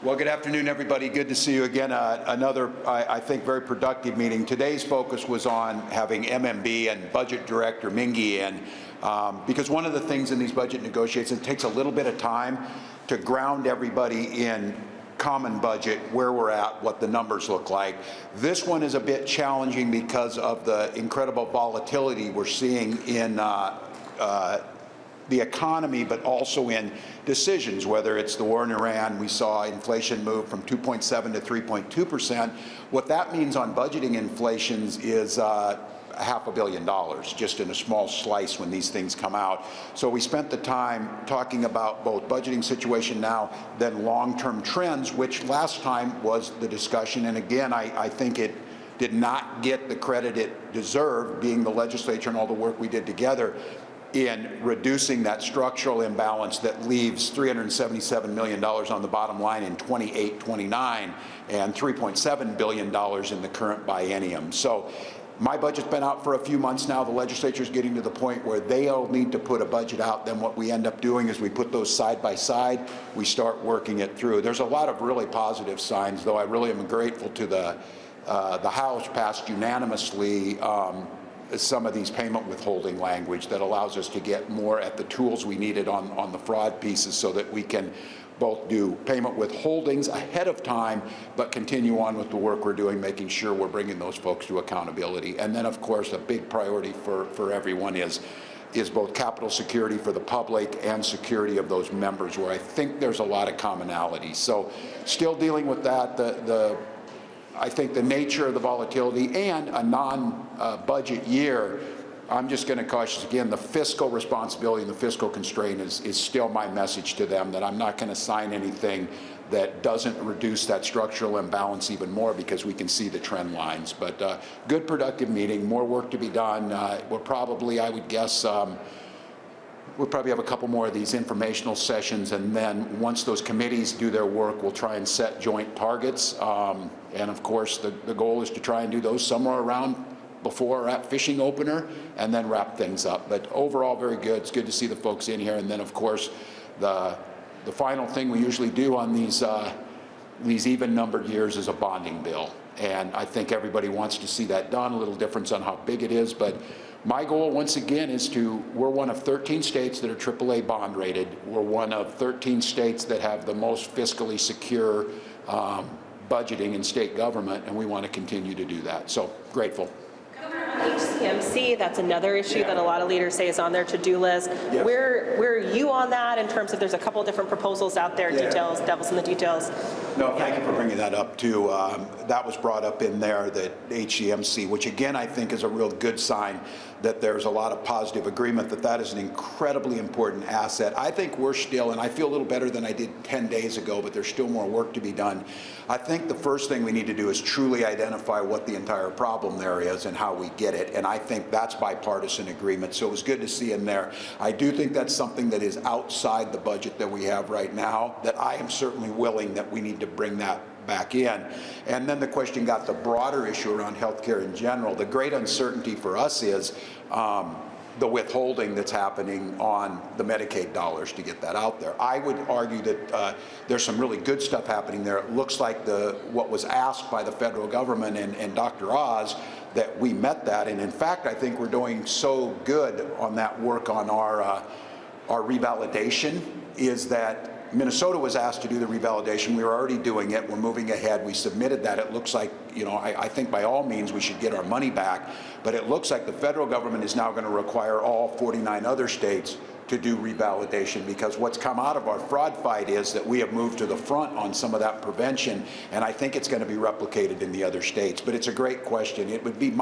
Well, good afternoon, everybody. Good to see you again. Another, I think, very productive meeting. Today's focus was on having MMB and Budget Director Mingy in, because one of the things in these budget negotiations, it takes a little bit of time to ground everybody in common budget, where we're at, what the numbers look like. This one is a bit challenging because of the incredible volatility we're seeing in the economy, but also in decisions, whether it's the war in Iran. We saw inflation move from 2.7 to 3.2%. What that means on budgeting inflations is $500 million, just in a small slice when these things come out. So we spent the time talking about both budgeting situation now, then long-term trends, which last time was the discussion. And again, I think it did not get the credit it deserved, being the legislature and all the work we did together in reducing that structural imbalance that leaves $377 million on the bottom line in 28-29 and $3.7 billion in the current biennium. So my budget's been out for a few months now. The legislature's getting to the point where they all need to put a budget out. Then what we end up doing is we put those side by side. We start working it through. There's a lot of really positive signs, though I really am grateful to the House passed unanimously some of these payment withholding language that allows us to get more at the tools we needed on the fraud pieces, so that we can both do payment withholdings ahead of time, but continue on with the work we're doing, making sure we're bringing those folks to accountability. And then, of course, a big priority for everyone is both capital security for the public and security of those members, where I think there's a lot of commonality. So still dealing with that. I think the nature of the volatility and a non-budget year, I'm just going to caution again, the fiscal responsibility and the fiscal constraint is still my message to them, that I'm not going to sign anything that doesn't reduce that structural imbalance even more, because we can see the trend lines. But good, productive meeting, more work to be done. We're probably, I would guess, we'll probably have a couple more of these informational sessions, and then once those committees do their work, we'll try and set joint targets. And of course, the goal is to try and do those somewhere around before or at fishing opener, and then wrap things up. But overall, very good. It's good to see the folks in here. And then, of course, the final thing we usually do on these even-numbered years is a bonding bill. And I think everybody wants to see that done. A little difference on how big it is, but my goal, once again, is we're one of 13 states that are AAA bond rated. We're one of 13 states that have the most fiscally secure budgeting in state government, and we want to continue to do that. So grateful. HCMC, that's another issue that a lot of leaders say is on their to-do list. Yes. Where are you on that, in terms of, there's a couple different proposals out there, details, devil's in the details? No, thank you for bringing that up too. That was brought up in there, that HCMC, which again I think is a real good sign that there's a lot of positive agreement that is an incredibly important asset. I think we're still, and I feel a little better than I did 10 days ago, but there's still more work to be done. I think the first thing we need to do is truly identify what the entire problem there is and how we get it, and I think that's bipartisan agreement. So it was good to see in there. I do think that's something that is outside the budget that we have right now, that I am certainly willing that we need to bring that back in. And then the question got the broader issue around healthcare in general. The great uncertainty for us is the withholding that's happening on the Medicaid dollars to get that out there. I would argue that there's some really good stuff happening there. It looks like what was asked by the federal government and Dr. Oz, that we met that. And in fact, I think we're doing so good on that work on our revalidation, is that Minnesota was asked to do the revalidation. We were already doing it. We're moving ahead. We submitted that. It looks like, I think by all means we should get our money back, but it looks like the federal government is now going to require all 49 other states to do revalidation, because what's come out of our fraud fight is that we have moved to the front on some of that prevention, and I think it's going to be replicated in the other states. But it's a great question. It would be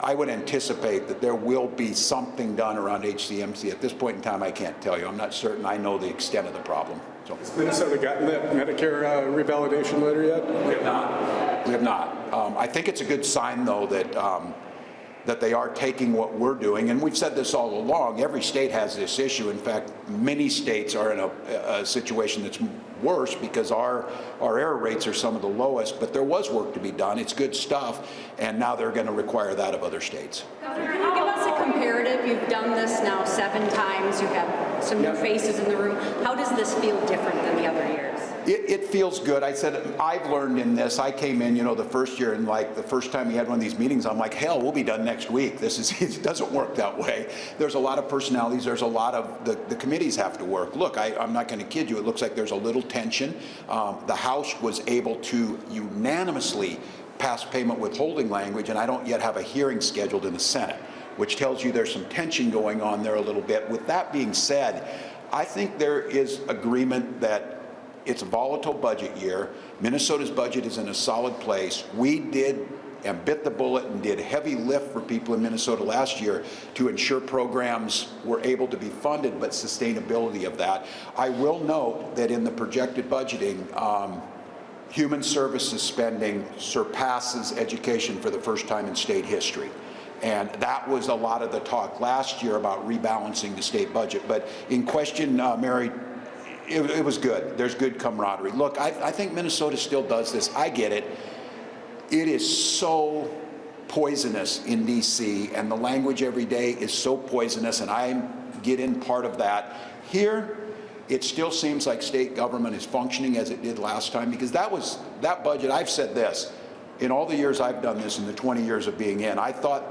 I would anticipate that there will be something done around HCMC. At this point in time, I can't tell you. I'm not certain I know the extent of the problem. So. Has Minnesota gotten that Medicare revalidation letter yet? We have not. We have not. I think it's a good sign, though, that they are taking what we're doing. And we've said this all along. Every state has this issue. In fact, many states are in a situation that's worse, because our error rates are some of the lowest, but there was work to be done. It's good stuff, and now they're going to require that of other states. Governor, can you give us a comparative? You've done this now 7 times. You have some new faces in the room. How does this feel different than the other years? It feels good. I said, I've learned in this. I came in, the first year, and like the first time we had one of these meetings, I'm like, hell, we'll be done next week. It doesn't work that way. There's a lot of personalities. There's a lot of, the committees have to work. Look, I'm not going to kid you. It looks like there's a little tension. The House was able to unanimously pass payment withholding language, and I don't yet have a hearing scheduled in the Senate, which tells you there's some tension going on there a little bit. With that being said, I think there is agreement that it's a volatile budget year. Minnesota's budget is in a solid place. We did and bit the bullet and did heavy lift for people in Minnesota last year to ensure programs were able to be funded, but sustainability of that. I will note that in the projected budgeting, human services spending surpasses education for the first time in state history. And that was a lot of the talk last year about rebalancing the state budget. But in question, Mary, it was good. There's good camaraderie. Look, I think Minnesota still does this. I get it. It is so poisonous in D.C., and the language every day is so poisonous, and I get in part of that. Here, it still seems like state government is functioning as it did last time, because that budget, I've said this, in all the years I've done this, in the 20 years of being in, I thought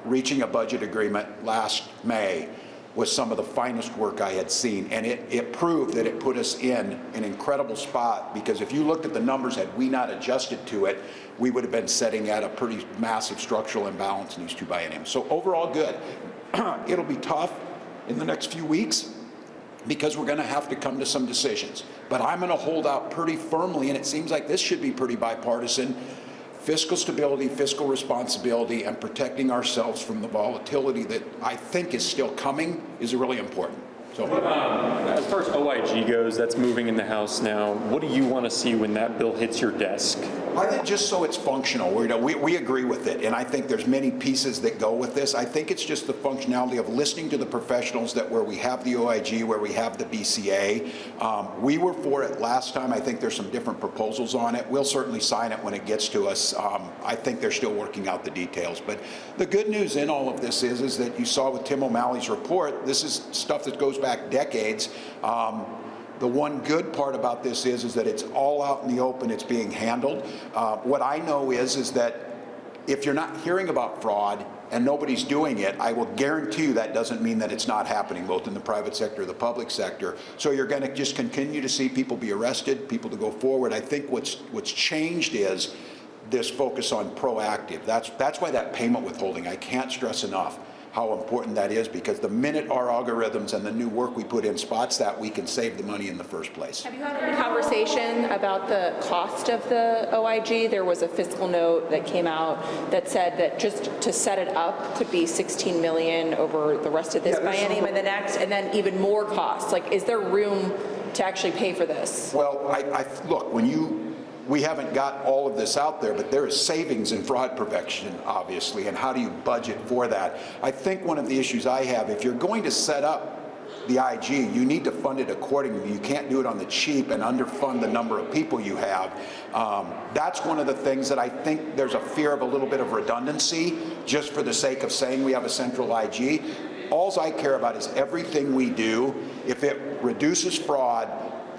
reaching a budget agreement last May was some of the finest work I had seen, and it proved that it put us in an incredible spot, because if you looked at the numbers, had we not adjusted to it, we would have been setting at a pretty massive structural imbalance in these two bienniums. So overall good. It'll be tough in the next few weeks because we're going to have to come to some decisions, but I'm going to hold out pretty firmly, and it seems like this should be pretty bipartisan. Fiscal stability, fiscal responsibility, and protecting ourselves from the volatility that I think is still coming is really important. So, as far as OIG goes, that's moving in the House now. What do you want to see when that bill hits your desk? I think just so it's functional. We agree with it, and I think there's many pieces that go with this. I think it's just the functionality of listening to the professionals, that where we have the OIG, where we have the BCA. We were for it last time. I think there's some different proposals on it. We'll certainly sign it when it gets to us. I think they're still working out the details. But the good news in all of this is that you saw with Tim O'Malley's report, this is stuff that goes back decades. The one good part about this is that it's all out in the open. It's being handled. What I know is that if you're not hearing about fraud and nobody's doing it, I will guarantee you that doesn't mean that it's not happening, both in the private sector or the public sector. So you're going to just continue to see people be arrested, people to go forward. I think what's changed is this focus on proactive. That's why that payment withholding, I can't stress enough how important that is, because the minute our algorithms and the new work we put in spots that, we can save the money in the first place. Have you had a conversation about the cost of the OIG? There was a fiscal note that came out that said that just to set it up could be $16 million over the rest of this biennium and the next, and then even more costs. Like, is there room to actually pay for this? Well, look, we haven't got all of this out there, but there is savings in fraud prevention, obviously, and how do you budget for that? I think one of the issues I have, if you're going to set up the IG, you need to fund it accordingly. You can't do it on the cheap and underfund the number of people you have. That's one of the things that I think there's a fear of a little bit of redundancy, just for the sake of saying we have a central IG. All I care about is everything we do, if it reduces fraud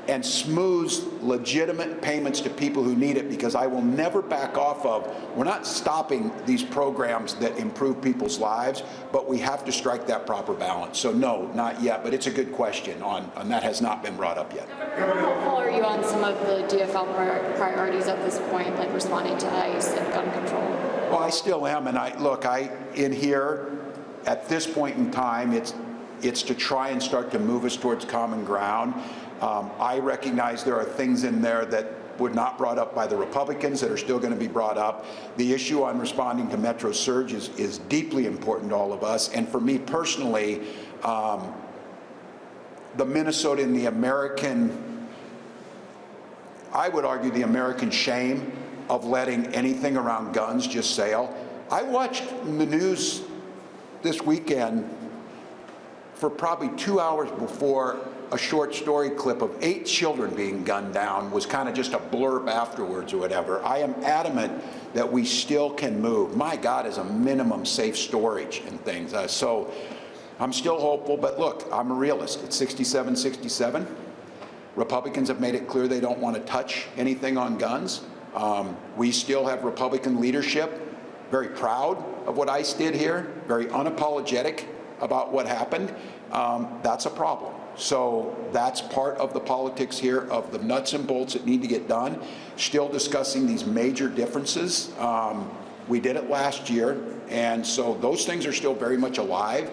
and smooths legitimate payments to people who need it, because I will never back off of, we're not stopping these programs that improve people's lives, but we have to strike that proper balance. So no, not yet, but it's a good question and that has not been brought up yet. How helpful are you on some of the DFL priorities at this point, like responding to ICE and gun control? Well, I still am, and in here, at this point in time, it's to try and start to move us towards common ground. I recognize there are things in there that were not brought up by the Republicans that are still going to be brought up. The issue on responding to Metro Surge is deeply important to all of us. And for me personally, the Minnesota and the American, I would argue the American shame of letting anything around guns just sail. I watched the news this weekend for probably 2 hours before a short story clip of 8 children being gunned down was kind of just a blurb afterwards or whatever. I am adamant that we still can move. My God, is a minimum safe storage and things. So I'm still hopeful, but look, I'm a realist. It's 67-67. Republicans have made it clear they don't want to touch anything on guns. We still have Republican leadership very proud of what ICE did here, very unapologetic about what happened. That's a problem. So that's part of the politics here of the nuts and bolts that need to get done. Still discussing these major differences. We did it last year, and so those things are still very much alive,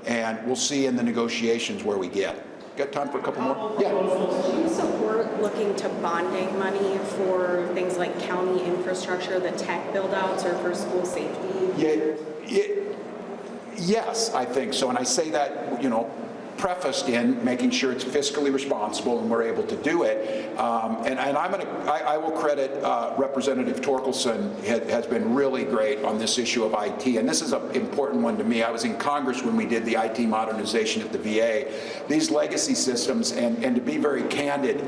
and we'll see in the negotiations where we get. Got time for a couple more? Yeah. Do you support looking to bonding money for things like county infrastructure, the tech build-outs, or for school safety? Yes, I think so, and I say that, prefaced in making sure it's fiscally responsible and we're able to do it. And I will credit Representative Torkelson has been really great on this issue of IT, and this is an important one to me. I was in Congress when we did the IT modernization at the VA. These legacy systems, and to be very candid,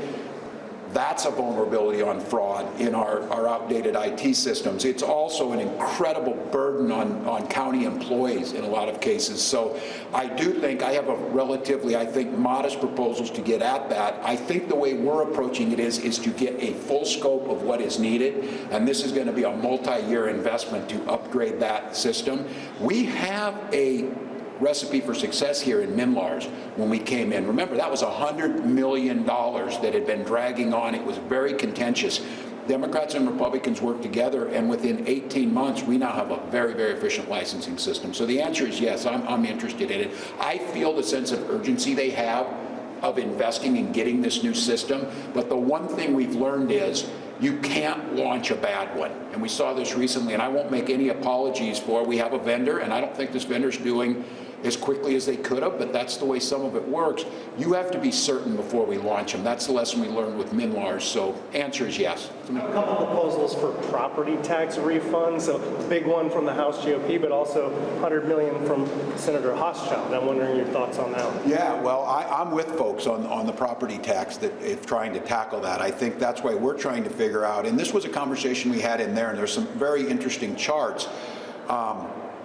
that's a vulnerability on fraud in our outdated IT systems. It's also an incredible burden on county employees in a lot of cases. So I do think I have a relatively, modest proposals to get at that. I think the way we're approaching it is to get a full scope of what is needed, and this is going to be a multi-year investment to upgrade that system. We have a recipe for success here in MNLARS when we came in. Remember, that was $100 million that had been dragging on. It was very contentious. Democrats and Republicans worked together, and within 18 months, we now have a very, very efficient licensing system. So the answer is yes, I'm interested in it. I feel the sense of urgency they have of investing in getting this new system, but the one thing we've learned is you can't launch a bad one. And we saw this recently, and I won't make any apologies for, we have a vendor, and I don't think this vendor's doing as quickly as they could have, but that's the way some of it works. You have to be certain before we launch them. That's the lesson we learned with MNLARS, so answer is yes. A couple proposals for property tax refunds, so a big one from the House GOP, but also $100 million from Senator Hochschild. I'm wondering your thoughts on that one. Yeah, well, I'm with folks on the property tax that if trying to tackle that. I think that's why we're trying to figure out, and this was a conversation we had in there, and there's some very interesting charts.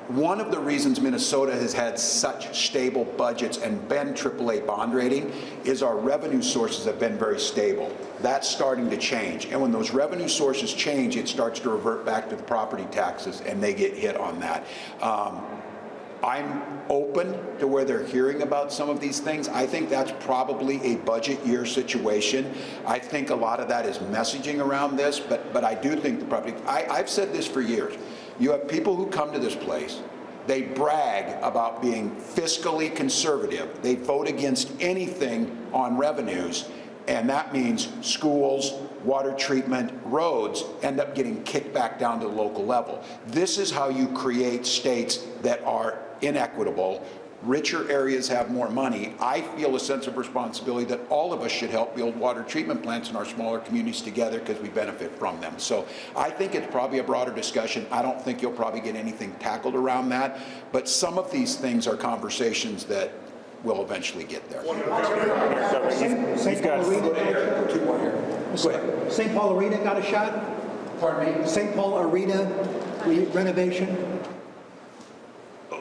One of the reasons Minnesota has had such stable budgets and been AAA bond rating is our revenue sources have been very stable. That's starting to change. And when those revenue sources change, it starts to revert back to the property taxes, and they get hit on that. I'm open to where they're hearing about some of these things. I think that's probably a budget year situation. I think a lot of that is messaging around this, but I do think the property, I've said this for years. You have people who come to this place, they brag about being fiscally conservative. They vote against anything on revenues, and that means schools, water treatment, roads end up getting kicked back down to the local level. This is how you create states that are inequitable. Richer areas have more money. I feel a sense of responsibility that all of us should help build water treatment plants in our smaller communities together because we benefit from them. So I think it's probably a broader discussion. I don't think you'll probably get anything tackled around that, but some of these things are conversations that will eventually get there. St. Paul Arena got a shot? Pardon me? St. Paul Arena renovation?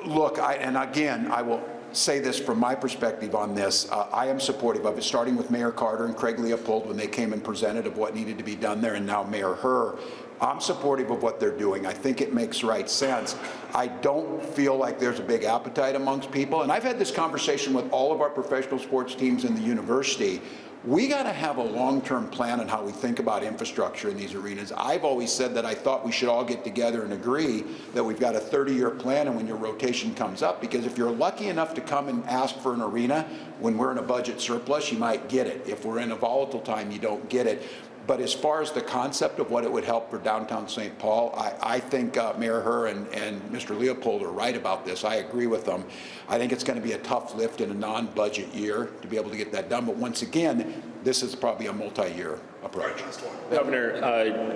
Look, and again, I will say this from my perspective on this. I am supportive of it, starting with Mayor Carter and Craig Leopold when they came and presented of what needed to be done there, and now Mayor Herr. I'm supportive of what they're doing. I think it makes right sense. I don't feel like there's a big appetite amongst people, and I've had this conversation with all of our professional sports teams in the university. We got to have a long-term plan on how we think about infrastructure in these arenas. I've always said that I thought we should all get together and agree that we've got a 30-year plan and when your rotation comes up, because if you're lucky enough to come and ask for an arena when we're in a budget surplus, you might get it. If we're in a volatile time, you don't get it. But as far as the concept of what it would help for downtown St. Paul, I think Mayor Herr and Mr. Leopold are right about this. I agree with them. I think it's going to be a tough lift in a non-budget year to be able to get that done. But once again, this is probably a multi-year approach. Governor,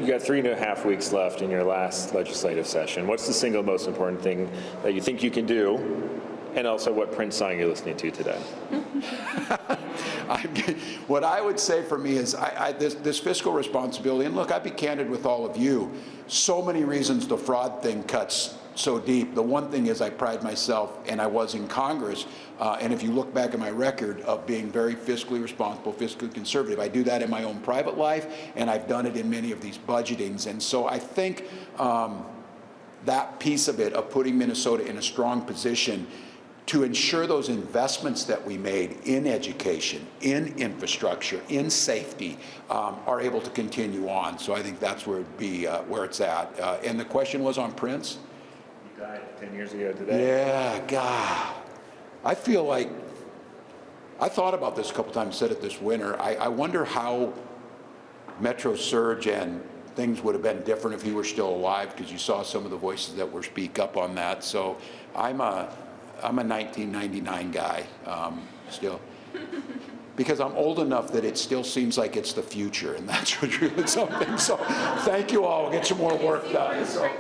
you got 3.5 weeks left in your last legislative session. What's the single most important thing that you think you can do? And also, what Prince song you're listening to today? What I would say for me is this fiscal responsibility, and look, I'd be candid with all of you, so many reasons the fraud thing cuts so deep. The one thing is I pride myself, and I was in Congress, and if you look back at my record of being very fiscally responsible, fiscally conservative, I do that in my own private life, and I've done it in many of these budgetings. And so I think that piece of it, of putting Minnesota in a strong position to ensure those investments that we made in education, in infrastructure, in safety, are able to continue on. So I think that's where it'd be, where it's at. And the question was on Prince? He died 10 years ago today. Yeah, God. I feel like, I thought about this a couple times, said it this winter. I wonder how Metro Surge and things would have been different if he were still alive, because you saw some of the voices that were speak up on that. So I'm a 1999 guy still, because I'm old enough that it still seems like it's the future, and that's really something. So thank you all. We'll get some more work done. So.